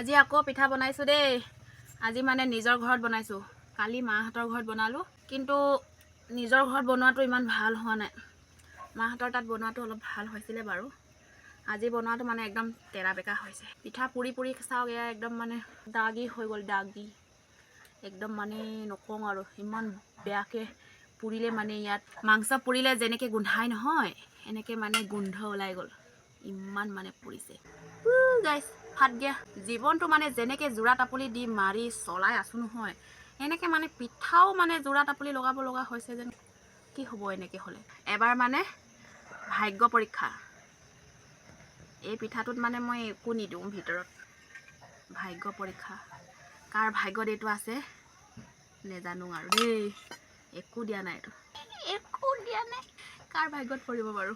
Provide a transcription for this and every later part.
আজি আকৌ পিঠা বনাইছোঁ দেই। আজি মানে নিজৰ ঘৰত বনাইছোঁ। কালি মাহঁতৰ ঘৰত বনালোঁ, কিন্তু নিজৰ ঘৰত বনোৱাটো ইমান ভাল হোৱা নাই। মাহঁতৰ তাত বনোৱাটো অলপ ভাল হৈছিলে বাৰু। আজি বনোৱাটো মানে একদম তেৰা বেকা হৈছে। পিঠা পুৰি পুৰি চাওক, এয়া একদম মানে দাগি হৈ গ'ল, দাগি একদম মানে নকওঁ আৰু, ইমান বেয়াকৈ পুৰিলে মানে ইয়াত মাংস পুৰিলে যেনেকৈ গোন্ধাই নহয়, এনেকৈ মানে গোন্ধ ওলাই গ'ল। ইমান মানে পুৰিছে গাইছ, ফাট দিয়া। জীৱনটো মানে যেনেকৈ যোৰা টাপুলি দি মাৰি চলাই আছোঁ নহয়, এনেকৈ মানে পিঠাও মানে যোৰা টাপুলি লগাব লগা হৈছে যেন। কি হ'ব এনেকৈ হ'লে? এবাৰ মানে ভাগ্য পৰীক্ষা। এই পিঠাটোত মানে মই একো নিদিওঁ ভিতৰত। ভাগ্য পৰীক্ষা, কাৰ ভাগ্যত এইটো আছে নেজানো আৰু দেই। একো দিয়া নাই, এইটো একো দিয়া নাই। কাৰ ভাগ্যত পৰিব বাৰু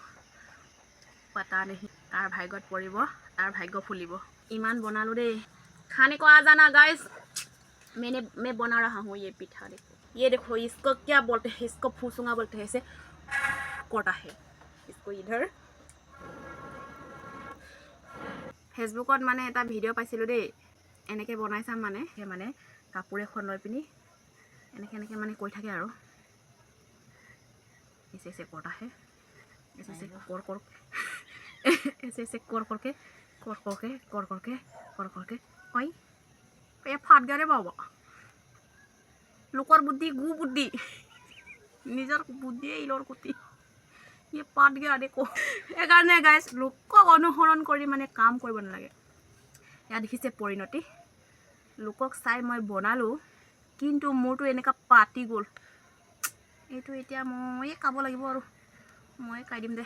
পতা নেহি। কাৰ ভাগ্যত পৰিব তাৰ ভাগ্য ফুলিব। इमान बना लो दे। खाने को आ जाना गाइस। मैं बना रहा हूँ ये पिठा। देखो ये, देखो इसको क्या बोलते हैं, इसको फूसुंगा बोलते हैं। ऐसे कोटा है इसको इधर। फेसबुकत माने এটা ভিডিও পাইছিলোঁ দেই, এনেকৈ বনাই চাম মানে। সেই মানে কাপোৰ এখন লৈ পিনি এনেকৈ এনেকৈ মানে কৈ থাকে আৰু ऐसे ऐसे कोटा है, ऐसे ऐसे कोर कोर ऐसे ऐसे कोर करके कोर करके कोर करके कोर करके ओई ये फाट गया रे बाबा। लोकर बुद्धि गु बुद्धि निजर बुद्धि इलोर कुटी ये फाट गया देखो। एकाने गाइस लोকক অনুসৰণ কৰি মানে কাম কৰিব নালাগে। ইয়া দেখিছে পৰিণতি। লোকক চাই মই বনালো, কিন্তু মোৰটো এনেকা পাতি গ'ল। এইটো এতিয়া মই খাব লাগিব আৰু মই খাই দিম দে।